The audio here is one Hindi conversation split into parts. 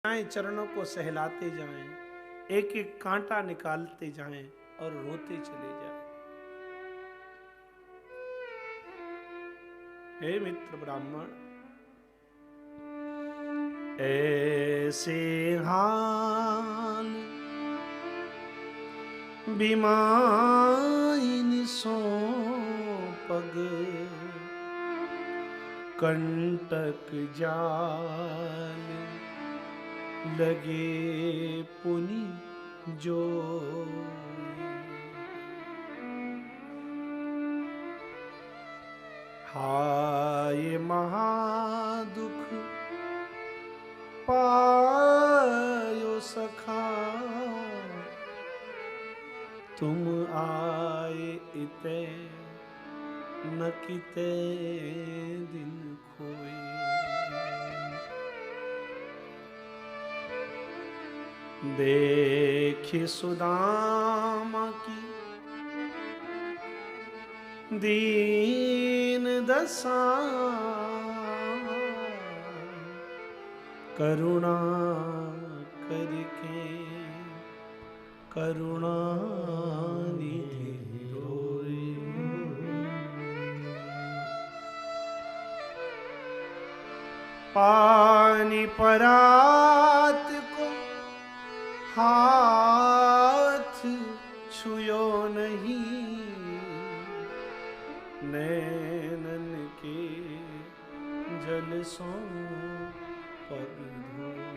चरणों को सहलाते जाएं, एक एक कांटा निकालते जाएं और रोते चले जाएं। हे मित्र ब्राह्मण, ऐसे हाल बिमाइन सो पग कंटक जाल लगे पुनि जो। हाय महादुख पायो सखा, तुम आए इते न किते दिन खोए। देखी सुदामा की दीन दशा, करुणा करके करुणा निधि रोए। पानी परात को हाथ छुयो नहीं, नैनन के जल सो पग धोए।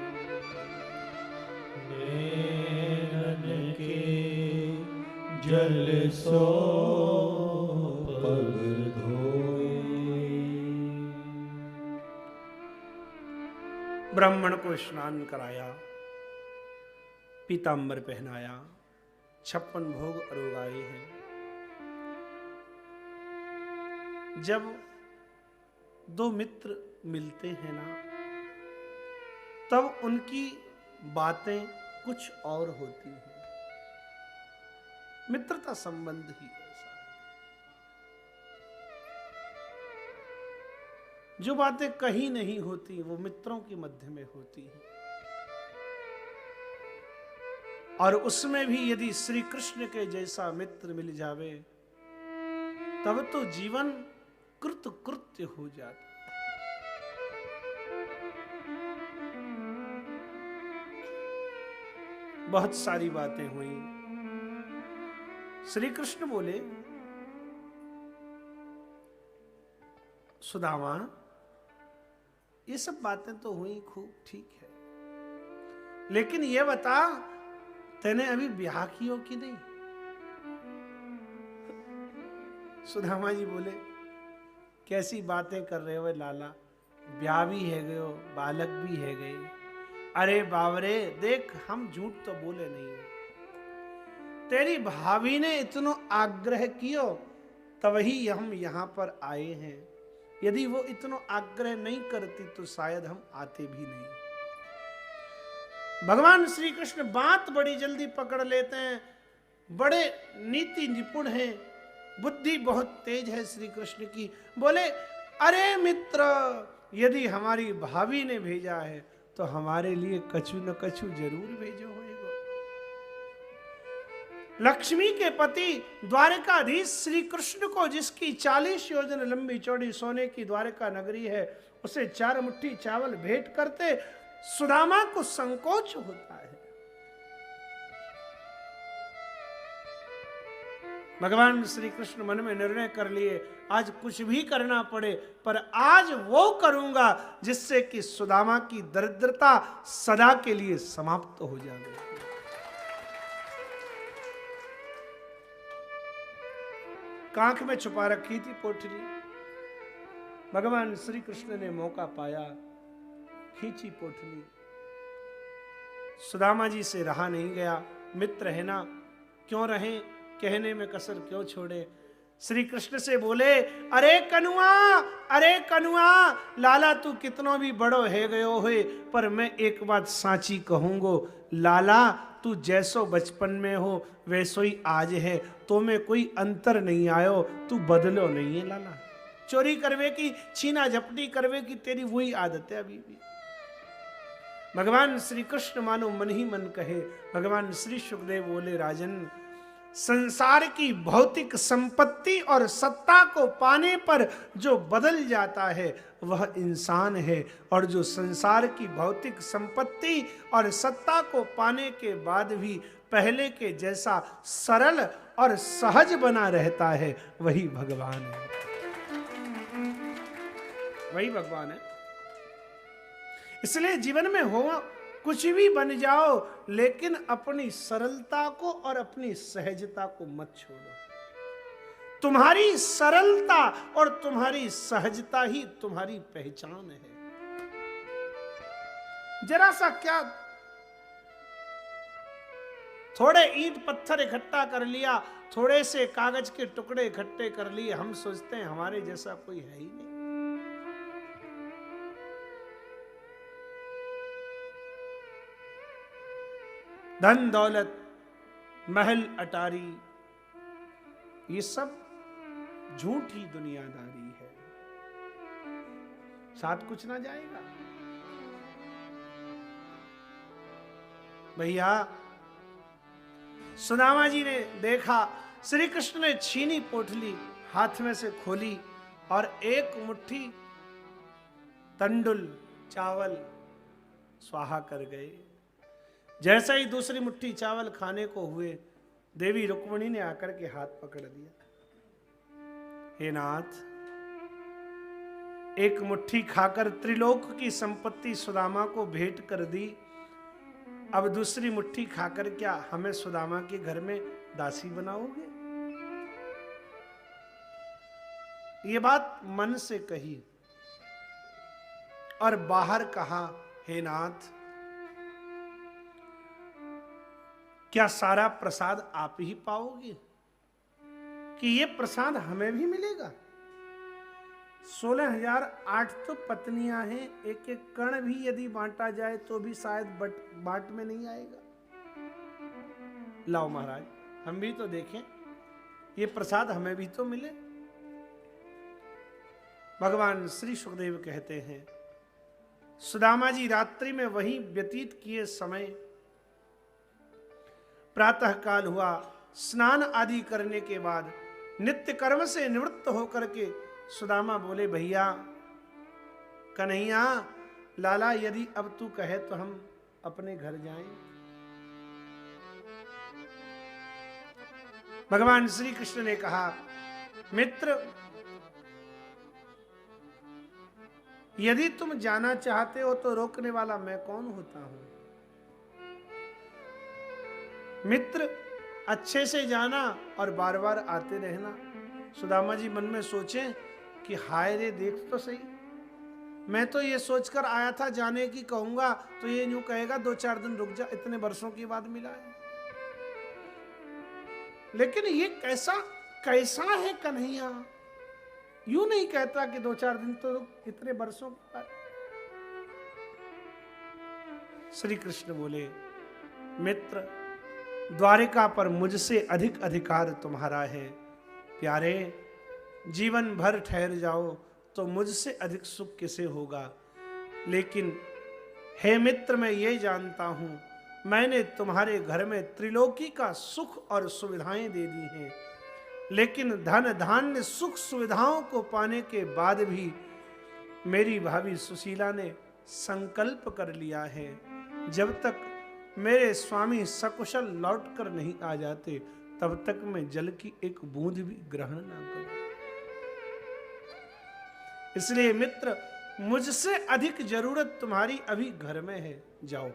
नैनन के जल सो पग धोए। ब्राह्मण को स्नान कराया, पीतांबर पहनाया, 56 भोग अरोगाए हैं। जब दो मित्र मिलते हैं ना, तब उनकी बातें कुछ और होती हैं। मित्रता संबंध ही ऐसा है। जो बातें कहीं नहीं होती वो मित्रों के मध्य में होती हैं। और उसमें भी यदि श्री कृष्ण के जैसा मित्र मिल जावे तब तो जीवन कृतकृत्य हो जाता। बहुत सारी बातें हुई। श्री कृष्ण बोले, सुदामा ये सब बातें तो हुई, खूब ठीक है, लेकिन ये बता तेने अभी ब्याह कियो कि नहीं? सुदामा जी बोले, कैसी बातें कर रहे हो लाला, ब्याह भी है गयो, बालक भी है गए। अरे बावरे देख, हम झूठ तो बोले नहीं है। तेरी भाभी ने इतना आग्रह कियो तभी हम यहां पर आए हैं। यदि वो इतना आग्रह नहीं करती तो शायद हम आते भी नहीं। भगवान श्री कृष्ण बात बड़ी जल्दी पकड़ लेते हैं, बड़े नीति निपुण हैं, बुद्धि बहुत तेज है श्री कृष्ण की। बोले, अरे मित्र, यदि हमारी भाभी ने भेजा है तो हमारे लिए कछु न कछु जरूर भेजो होएगा। लक्ष्मी के पति द्वारकाधीश श्री कृष्ण को, जिसकी 40 योजन लंबी चौड़ी सोने की द्वारका नगरी है, उसे 4 मुट्ठी चावल भेंट करते सुदामा को संकोच होता है। भगवान श्री कृष्ण मन में निर्णय कर लिए, आज कुछ भी करना पड़े पर आज वो करूंगा जिससे कि सुदामा की दरिद्रता सदा के लिए समाप्त हो जाए। कांख में छुपा रखी थी पोटली, भगवान श्री कृष्ण ने मौका पाया, खींची पोटली। सुदामा जी से रहा नहीं गया। मित्र है ना, क्यों रहे, कहने में कसर क्यों छोड़े। श्री कृष्ण से बोले, अरे कनुआ, लाला तू कितनो भी बड़ो है गयो है, पर मैं एक बात साची कहूंगो, लाला तू जैसो बचपन में हो वैसो ही आज है, तो में कोई अंतर नहीं आयो, तू बदलो नहीं है लाला। चोरी करवे की, छीना झपटी करवे की तेरी वही आदत है अभी भी। भगवान श्री कृष्ण मानो मन ही मन कहे। भगवान श्री सुखदेव बोले, राजन, संसार की भौतिक संपत्ति और सत्ता को पाने पर जो बदल जाता है वह इंसान है, और जो संसार की भौतिक संपत्ति और सत्ता को पाने के बाद भी पहले के जैसा सरल और सहज बना रहता है वही भगवान है। वही भगवान है। इसलिए जीवन में हो कुछ भी बन जाओ, लेकिन अपनी सरलता को और अपनी सहजता को मत छोड़ो। तुम्हारी सरलता और तुम्हारी सहजता ही तुम्हारी पहचान है। जरा सा क्या थोड़े ईंट पत्थर इकट्ठा कर लिया, थोड़े से कागज के टुकड़े इकट्ठे कर लिए, हम सोचते हैं हमारे जैसा कोई है ही नहीं। धन दौलत, महल अटारी, ये सब झूठी दुनियादारी है, साथ कुछ ना जाएगा। भैया, सुदामा जी ने देखा, श्री कृष्ण ने छीनी पोटली हाथ में से खोली और एक मुट्ठी तंडुल चावल स्वाहा कर गए। जैसे ही दूसरी मुट्ठी चावल खाने को हुए, देवी रुक्मिणी ने आकर के हाथ पकड़ लिया। हे नाथ, एक मुट्ठी खाकर त्रिलोक की संपत्ति सुदामा को भेंट कर दी, अब दूसरी मुट्ठी खाकर क्या हमें सुदामा के घर में दासी बनाओगे? ये बात मन से कही और बाहर कहा, हे नाथ, क्या सारा प्रसाद आप ही पाओगे कि ये प्रसाद हमें भी मिलेगा? 16,008 तो पत्नियां हैं, एक एक कण भी यदि बांटा जाए तो भी शायद बाट में नहीं आएगा। लाओ महाराज, हम भी तो देखें, ये प्रसाद हमें भी तो मिले। भगवान श्री सुखदेव कहते हैं, सुदामा जी रात्रि में वहीं व्यतीत किए समय प्रातः काल हुआ, स्नान आदि करने के बाद नित्य कर्म से निवृत्त होकर के सुदामा बोले, भैया कन्हैया, लाला, यदि अब तू कहे तो हम अपने घर जाएं। भगवान श्री कृष्ण ने कहा, मित्र, यदि तुम जाना चाहते हो तो रोकने वाला मैं कौन होता हूं? मित्र, अच्छे से जाना और बार बार आते रहना। सुदामा जी मन में सोचें कि हाय रे, देख तो सही, मैं तो ये सोचकर आया था जाने की कहूंगा तो ये यूं कहेगा 2-4 दिन रुक जा, इतने वर्षों के बाद मिला है। लेकिन ये कैसा है कन्हैया, यूं नहीं कहता कि 2-4 दिन तो रुक, इतने वर्षों के बाद। श्री कृष्ण बोले, मित्र, द्वारिका पर मुझसे अधिक अधिकार तुम्हारा है। प्यारे, जीवन भर ठहर जाओ तो मुझसे अधिक सुख किसे होगा। लेकिन हे मित्र, मैं ये जानता हूं, मैंने तुम्हारे घर में त्रिलोकी का सुख और सुविधाएं दे दी हैं, लेकिन धन धान्य सुख सुविधाओं को पाने के बाद भी मेरी भाभी सुशीला ने संकल्प कर लिया है, जब तक मेरे स्वामी सकुशल लौट कर नहीं आ जाते तब तक मैं जल की एक बूंद भी ग्रहण ना करूं। इसलिए मित्र, मुझसे अधिक जरूरत तुम्हारी अभी घर में है, जाओ।